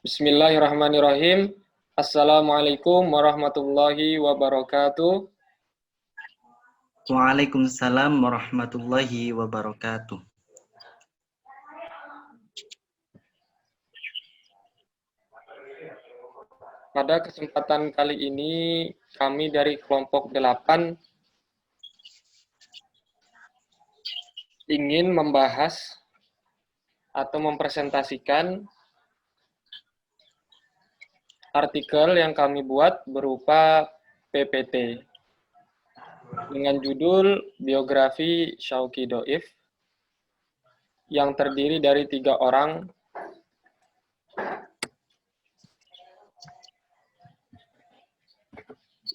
Bismillahirrahmanirrahim. Assalamualaikum warahmatullahi wabarakatuh. Waalaikumsalam warahmatullahi wabarakatuh. Pada kesempatan kali ini, kami dari kelompok 8 ingin membahas atau mempresentasikan artikel yang kami buat berupa PPT dengan judul Biografi Syauqi Dhoif yang terdiri dari 3 orang.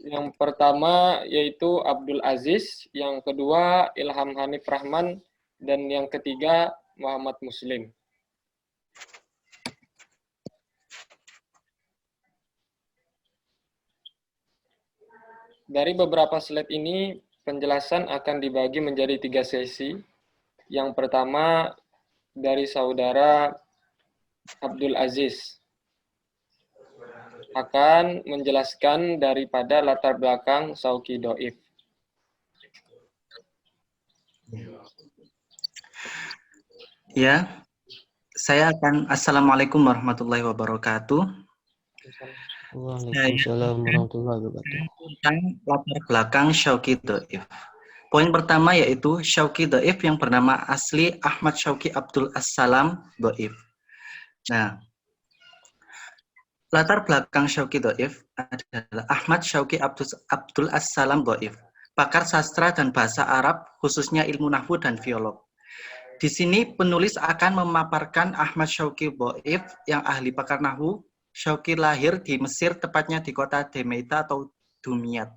Yang pertama yaitu Abdul Aziz, yang kedua Ilham Hanif Rahman, dan yang ketiga Muhammad Muslim. Dari beberapa slide ini, penjelasan akan dibagi menjadi 3 sesi. Yang pertama dari saudara Abdul Aziz akan menjelaskan daripada latar belakang Syauqi Dhoif. Ya, saya akan Assalamualaikum warahmatullahi wabarakatuh. Waalaikumsalam warahmatullahi wabarakatuh. Tentang latar belakang Syauqi Dhoif. Poin pertama yaitu Syauqi Dhoif yang bernama asli Ahmad Syauqi Abdul As-Salam Dhoif. Nah, latar belakang Syauqi Dhoif adalah Ahmad Syauqi Abdul As-Salam Dhoif, pakar sastra dan bahasa Arab, khususnya ilmu nahwu dan filolog. Di sini penulis akan memaparkan Ahmad Syauqi Dhoif yang ahli pakar nahwu. Syauqi lahir di Mesir, tepatnya di kota Damietta atau Dumyat.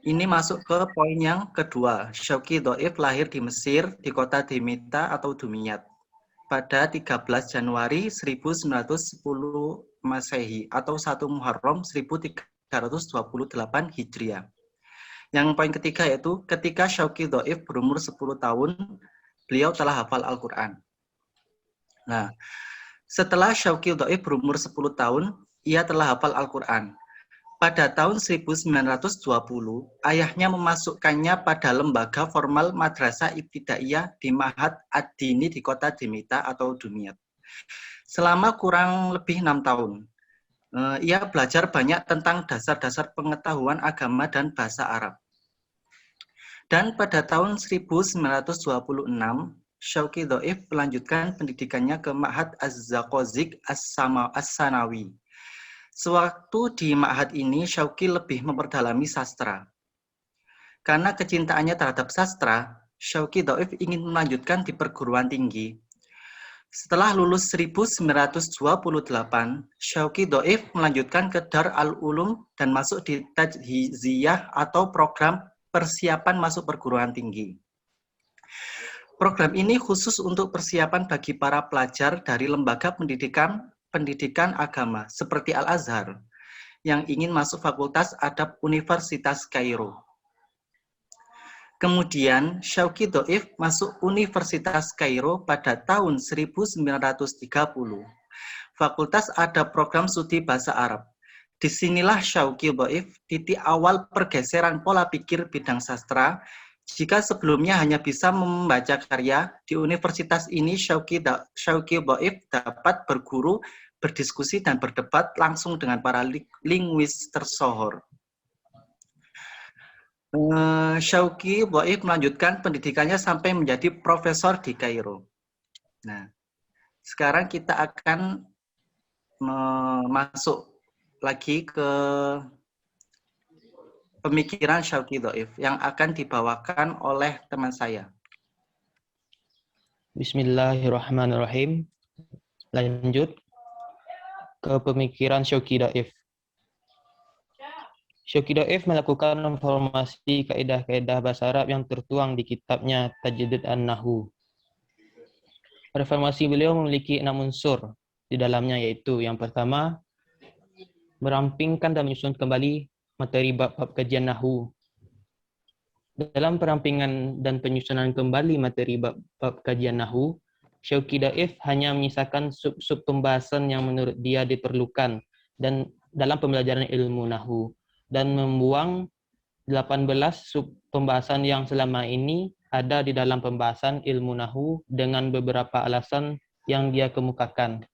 Ini masuk ke poin yang kedua. Syauqi Dhoif lahir di Mesir, di kota Damietta atau Dumyat pada 13 Januari 1910 Masehi atau 1 Muharram 1328 Hijriah. Yang poin ketiga yaitu ketika Syauqi Dhoif berumur 10 tahun, beliau telah hafal Al-Quran. Nah, setelah Syauqi Dhoif berumur 10 tahun, ia telah hafal Al-Quran. Pada tahun 1920, ayahnya memasukkannya pada lembaga formal Madrasah Ibtidaiyah di Ma'had Ad-Dini di kota Damietta atau Dumyat. Selama kurang lebih 6 tahun, ia belajar banyak tentang dasar-dasar pengetahuan agama dan bahasa Arab. Dan pada tahun 1926, Syauqi Dhoif melanjutkan pendidikannya ke Ma'had Az-Zaqaziq As-Sanawi. Sewaktu di Ma'had ini, Syauqi lebih memperdalami sastra. Karena kecintaannya terhadap sastra, Syauqi Dhoif ingin melanjutkan di perguruan tinggi. Setelah lulus 1928, Syauqi Dhoif melanjutkan ke Dar al-Ulum dan masuk di Tajhiziyah atau program persiapan masuk perguruan tinggi. Program ini khusus untuk persiapan bagi para pelajar dari lembaga pendidikan agama seperti Al-Azhar yang ingin masuk Fakultas Adab Universitas Kairo. Kemudian Syauqi Dhoif masuk Universitas Kairo pada tahun 1930. Fakultas Adab Program Studi Bahasa Arab. Disinilah Syauqi Dhoif titik awal pergeseran pola pikir bidang sastra. Jika sebelumnya hanya bisa membaca karya, di universitas ini Syauqi Dhoif dapat berguru, berdiskusi, dan berdebat langsung dengan para linguis tersohor. Syauqi Dhoif melanjutkan pendidikannya sampai menjadi profesor di Kairo. Nah, sekarang kita akan masuk lagi ke pemikiran Syauqi Dhoif yang akan dibawakan oleh teman saya. Bismillahirrahmanirrahim. Lanjut ke pemikiran Syauqi Dhoif. Syauqi Dhoif melakukan reformasi kaidah-kaidah bahasa Arab yang tertuang di kitabnya Tajdid An-Nahwu. Reformasi beliau memiliki 6 unsur di dalamnya, yaitu yang pertama, merampingkan dan menyusun kembali materi bab-bab kajian nahwu. Dalam perampingan dan penyusunan kembali materi bab kajian nahwu, Syauqi Daif hanya menyisakan sub-sub pembahasan yang menurut dia diperlukan dan dalam pembelajaran ilmu nahwu dan membuang 18 sub pembahasan yang selama ini ada di dalam pembahasan ilmu nahwu dengan beberapa alasan yang dia kemukakan.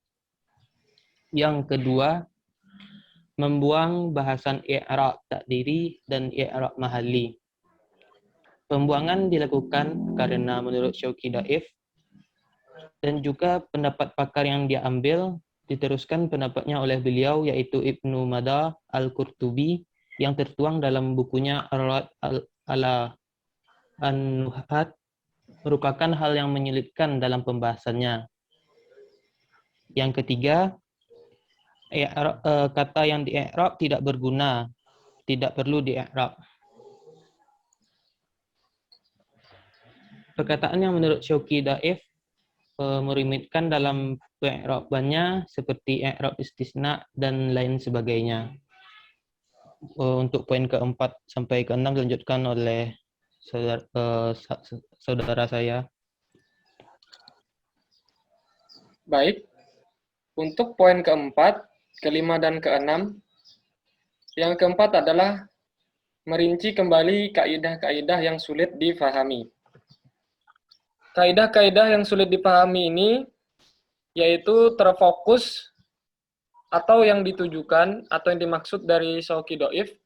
Yang kedua, membuang bahasan i'rab takdiri dan i'rab mahalli. Pembuangan dilakukan karena menurut Syauqi Daif dan juga pendapat pakar yang dia ambil diteruskan pendapatnya oleh beliau yaitu Ibnu Mada Al-Qurtubi yang tertuang dalam bukunya Ar-Rad ala An-Nuhat merupakan hal yang menyulitkan dalam pembahasannya. Yang ketiga, kata yang di-i'rab tidak berguna, tidak perlu di-i'rab. Perkataan yang menurut Syauqi Daif merumitkan dalam i'rabannya seperti i'rab istisna dan lain sebagainya. Untuk poin keempat sampai keenam dilanjutkan oleh saudara saya. Baik, untuk poin keempat, kelima, dan keenam, yang keempat adalah merinci kembali kaidah-kaidah yang sulit difahami. Kaidah-kaidah yang sulit dipahami ini yaitu terfokus atau yang ditujukan atau yang dimaksud dari Syauqi Daif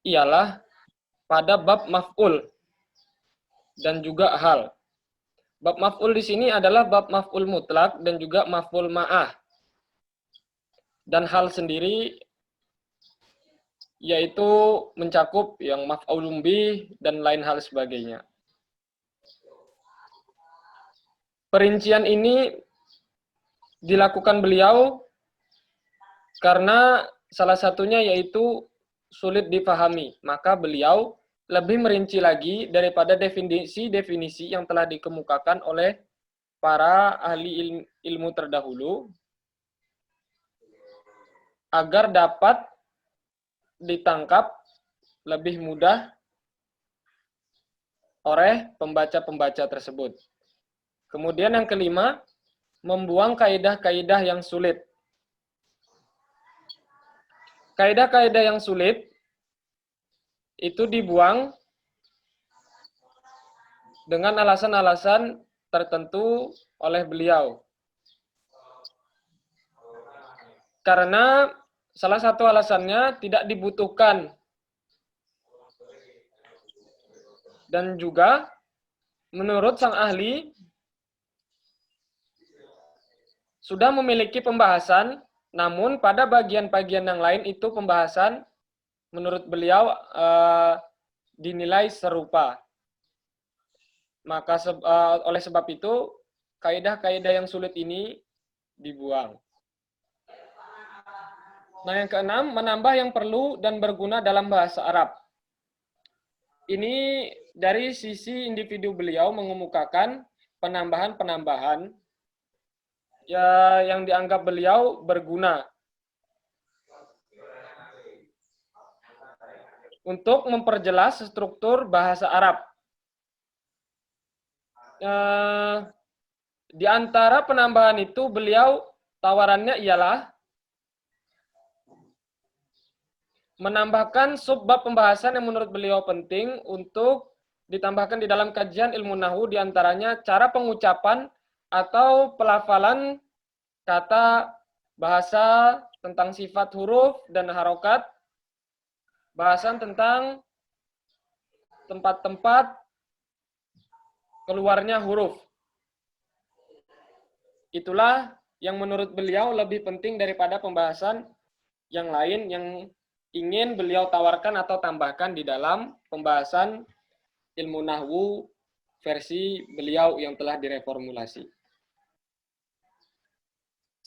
ialah pada bab maf'ul dan juga hal. Bab maf'ul di sini adalah bab maf'ul mutlak dan juga maf'ul ma'ah. Dan hal sendiri yaitu mencakup yang maf'ulun bih dan lain hal sebagainya. Perincian ini dilakukan beliau karena salah satunya yaitu sulit dipahami. Maka beliau lebih merinci lagi daripada definisi-definisi yang telah dikemukakan oleh para ahli ilmu terdahulu agar dapat ditangkap lebih mudah oleh pembaca-pembaca tersebut. Kemudian yang kelima, membuang kaidah-kaidah yang sulit. Kaidah-kaidah yang sulit itu dibuang dengan alasan-alasan tertentu oleh beliau. Karena salah satu alasannya tidak dibutuhkan. Dan juga menurut sang ahli sudah memiliki pembahasan, namun pada bagian-bagian yang lain itu pembahasan menurut beliau dinilai serupa. Maka oleh sebab itu, kaidah-kaidah yang sulit ini dibuang. Nah, yang keenam, menambah yang perlu dan berguna dalam bahasa Arab. Ini dari sisi individu beliau mengemukakan penambahan-penambahan ya, yang dianggap beliau berguna untuk memperjelas struktur bahasa Arab. Di antara penambahan itu beliau tawarannya ialah menambahkan subbab pembahasan yang menurut beliau penting untuk ditambahkan di dalam kajian ilmu nahwu, diantaranya cara pengucapan atau pelafalan kata, bahasa tentang sifat huruf dan harokat, bahasan tentang tempat-tempat keluarnya huruf. Itulah yang menurut beliau lebih penting daripada pembahasan yang lain yang ingin beliau tawarkan atau tambahkan di dalam pembahasan ilmu nahwu versi beliau yang telah direformulasi.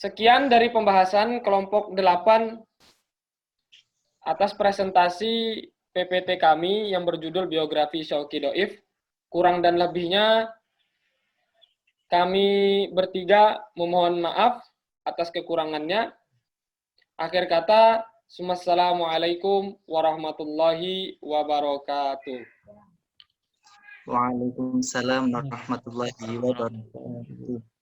Sekian dari pembahasan kelompok 8 atas presentasi PPT kami yang berjudul Biografi Syauqi Daif. Kurang dan lebihnya kami bertiga memohon maaf atas kekurangannya. Akhir kata, Assalamualaikum warahmatullahi wabarakatuh. Waalaikumsalam warahmatullahi wabarakatuh.